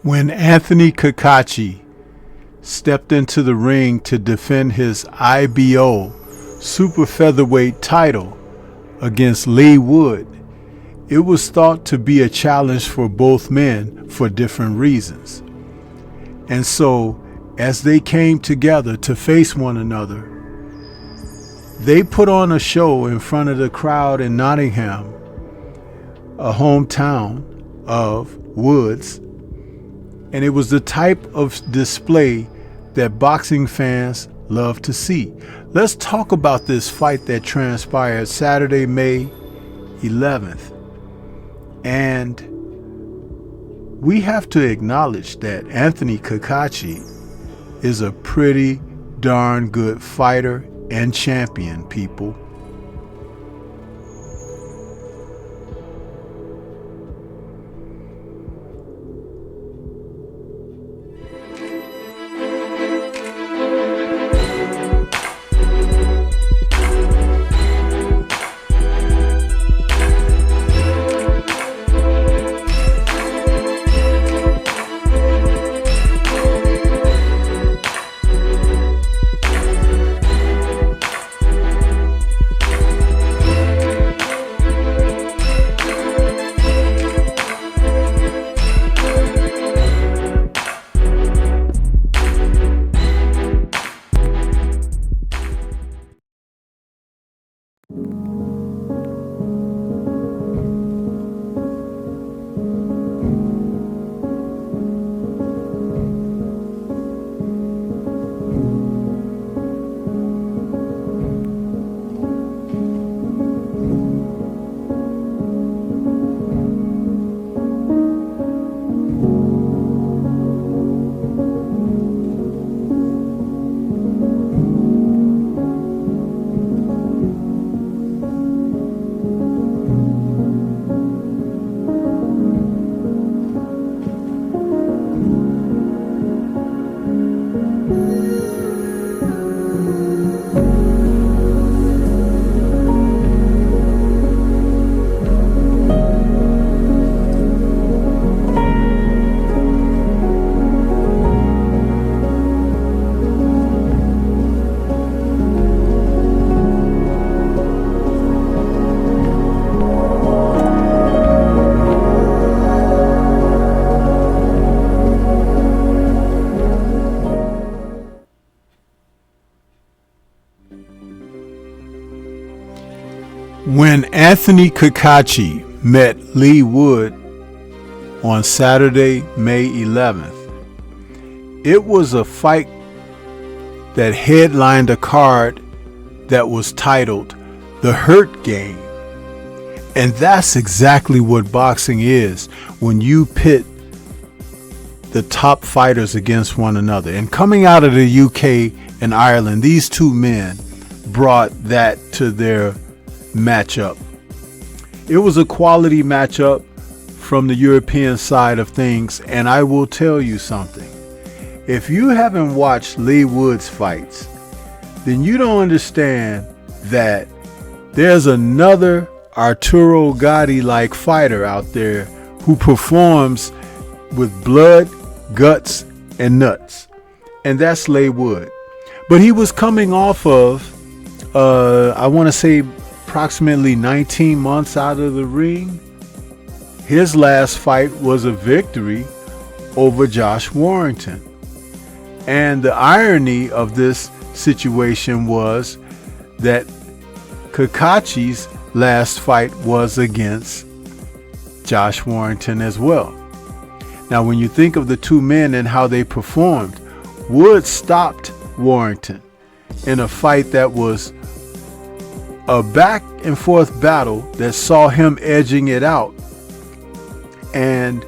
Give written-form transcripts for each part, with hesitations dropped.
When Anthony Cacace stepped into the ring to defend his IBO super featherweight title against Leigh Wood, it was thought to be a challenge for both men for different reasons. And so, as they came together to face one another, they put on a show in front of the crowd in Nottingham, a hometown of Wood's. And it was the type of display that boxing fans love to see. Let's talk about this fight that transpired Saturday, May 11th. And we have to acknowledge that Anthony Cacace is a pretty darn good fighter and champion, people. When Anthony Cacace met Leigh Wood on Saturday, May 11th, it was a fight that headlined a card that was titled The Hurt Game. And that's exactly what boxing is when you pit the top fighters against one another. And coming out of the UK and Ireland, these two men brought that to their matchup. It was a quality matchup from the European side of things, and I will tell you something. If you haven't watched Leigh Wood's fights, then you don't understand that there's another Arturo Gatti-like fighter out there who performs with blood, guts, and nuts, and that's Leigh Wood. But he was coming off of, I want to say, approximately 19 months out of the ring. His last fight was a victory over Josh Warrington. And the irony of this situation was that Cacace's last fight was against Josh Warrington as well. Now, when you think of the two men and how they performed, Wood stopped Warrington in a fight that was a back and forth battle that saw him edging it out, and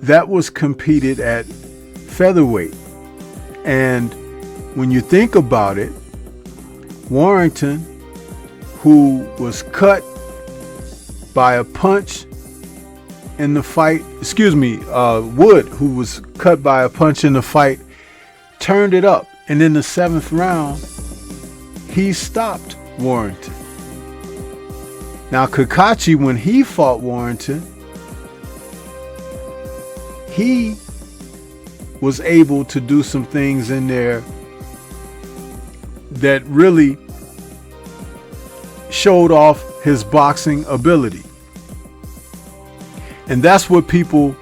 that was competed at featherweight. And when you think about it, Warrington, who was cut by a punch in the fight, Wood, who was cut by a punch in the fight, turned it up, and in the 7th round he stopped Warrington. Now, Cacace, when he fought Warrington, he was able to do some things in there that really showed off his boxing ability. And that's what people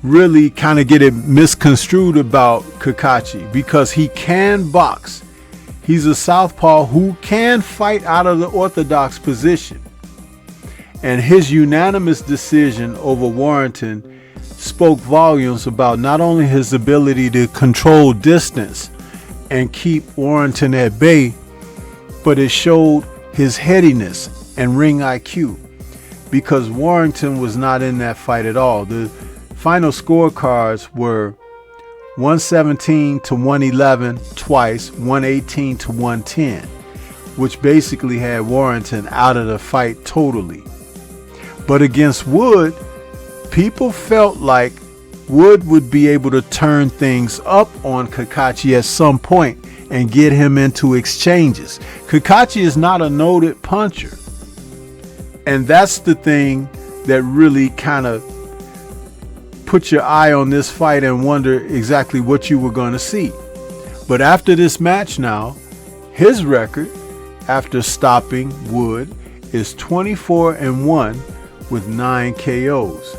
really kind of get it misconstrued about Cacace, because he can box. He's a southpaw who can fight out of the orthodox position. And his unanimous decision over Warrington spoke volumes about not only his ability to control distance and keep Warrington at bay, but it showed his headiness and ring IQ, because Warrington was not in that fight at all. The final scorecards were 117 to 111 twice, 118 to 110, which basically had Warrington out of the fight totally. But against Wood, people felt like Wood would be able to turn things up on Cacace at some point and get him into exchanges. Cacace is not a noted puncher. And that's the thing that really kind of put your eye on this fight and wonder exactly what you were going to see. But after this match now, his record after stopping Wood is 24-1 with 9 KOs.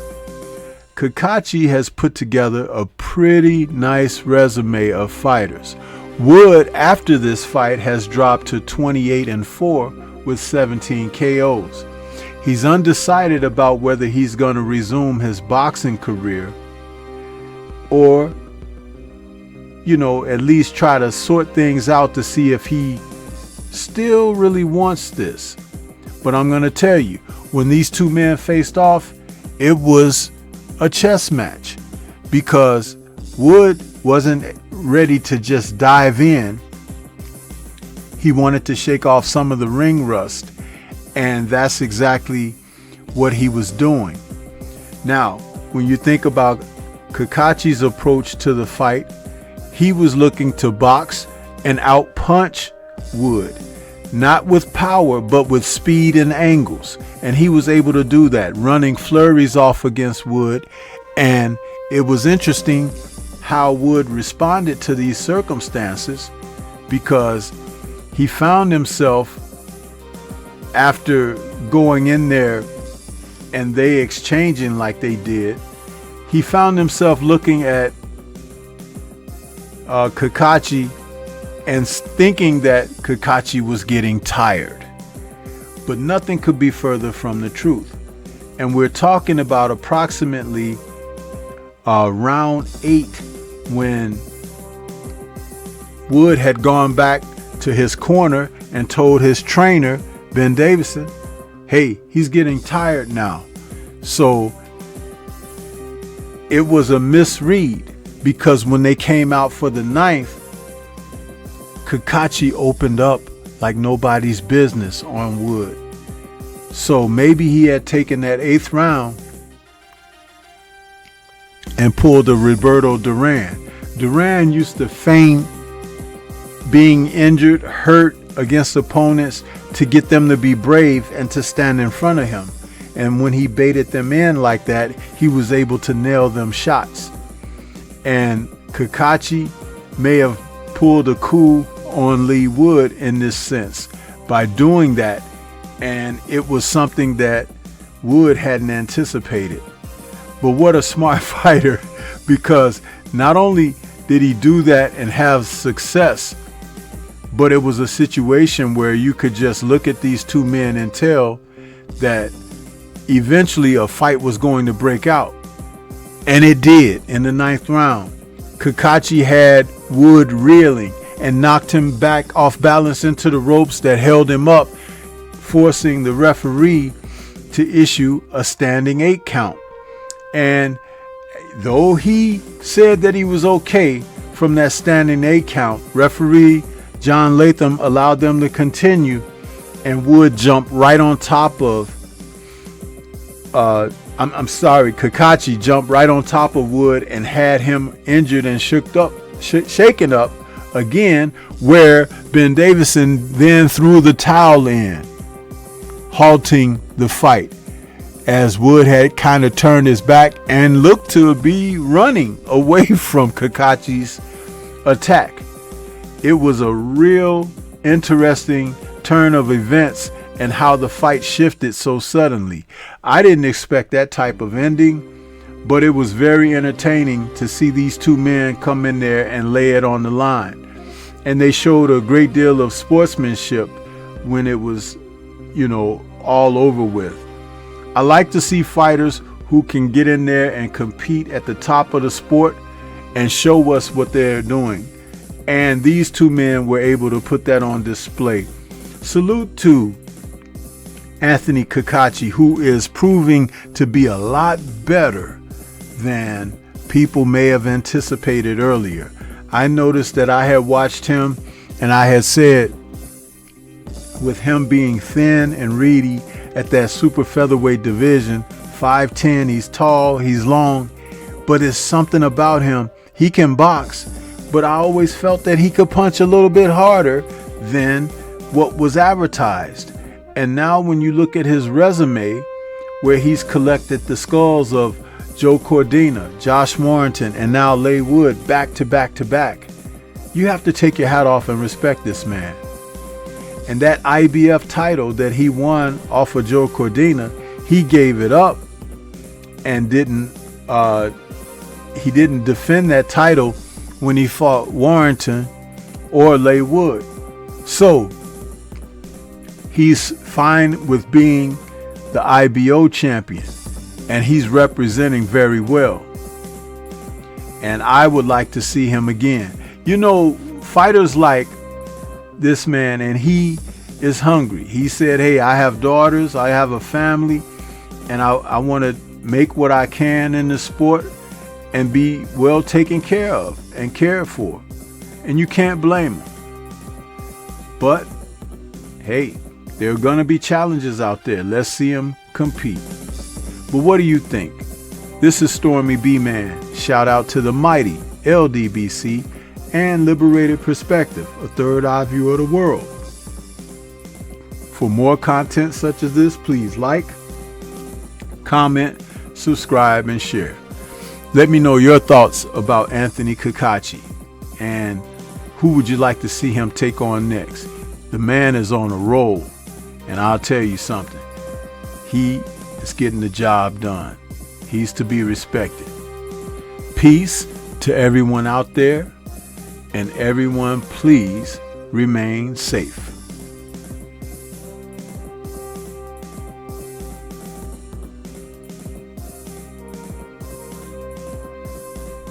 Cacace has put together a pretty nice resume of fighters. Wood, after this fight, has dropped to 28-4 with 17 KOs. He's undecided about whether he's going to resume his boxing career or, at least try to sort things out to see if he still really wants this. But I'm going to tell you, when these two men faced off, it was a chess match, because Wood wasn't ready to just dive in. He wanted to shake off some of the ring rust, and that's exactly what he was doing. Now, when you think about Cacace's approach to the fight, he was looking to box and outpunch Wood, not with power, but with speed and angles. And he was able to do that, running flurries off against Wood. And it was interesting how Wood responded to these circumstances, because he found himself, after going in there and they exchanging like they did, he found himself looking at Cacace and thinking that Cacace was getting tired. But nothing could be further from the truth. And we're talking about approximately round 8, when Wood had gone back to his corner and told his trainer, Ben Davison, hey, he's getting tired now. So it was a misread, because when they came out for the 9th, Cacace opened up like nobody's business on Wood. So maybe he had taken that 8th round and pulled a Roberto Duran. Duran used to feign being injured, hurt against opponents to get them to be brave and to stand in front of him. And when he baited them in like that, he was able to nail them shots. And Cacace may have pulled a coup on Lee Wood in this sense by doing that. And it was something that Wood hadn't anticipated. But what a smart fighter, because not only did he do that and have success, but it was a situation where you could just look at these two men and tell that eventually a fight was going to break out. And it did in the 9th round. Cacace had Wood reeling and knocked him back off balance into the ropes that held him up, forcing the referee to issue a standing 8 count. And though he said that he was okay from that standing 8 count, referee John Latham allowed them to continue, and Wood jumped right on top of Cacace jumped right on top of Wood and had him injured and shaken up again, where Ben Davison then threw the towel in, halting the fight. as Wood had kind of turned his back and looked to be running away from Cacace's attack. It was a real interesting turn of events and how the fight shifted so suddenly. I didn't expect that type of ending, but it was very entertaining to see these two men come in there and lay it on the line. And they showed a great deal of sportsmanship when it was, all over with. I like to see fighters who can get in there and compete at the top of the sport and show us what they're doing. And these two men were able to put that on display. Salute to Anthony Cacace, who is proving to be a lot better than people may have anticipated earlier. I noticed that I had watched him and I had said, with him being thin and reedy at that super featherweight division, 5'10", he's tall, he's long, but it's something about him. He can box, but I always felt that he could punch a little bit harder than what was advertised. And now when you look at his resume, where he's collected the skulls of Joe Cordina, Josh Warrington, and now Leigh Wood back to back to back, you have to take your hat off and respect this man. And that IBF title that he won off of Joe Cordina, he gave it up and didn't defend that title when he fought Warrington or Leigh Wood. So he's fine with being the IBO champion, and he's representing very well. And I would like to see him again. Fighters like this man, and he is hungry. He said, hey, I have daughters, I have a family, and I want to make what I can in the sport and be well taken care of and cared for. And you can't blame him. But hey, there are going to be challenges out there. Let's see him compete. But what do you think? This is Stormy B-Man. Shout out to the mighty LDBC and Liberated Perspective, a third eye view of the world. For more content such as this, please like, comment, subscribe, and share. Let me know your thoughts about Anthony Cacace and who would you like to see him take on next. The man is on a roll, and I'll tell you something. He is getting the job done. He's to be respected. Peace to everyone out there, and everyone please remain safe.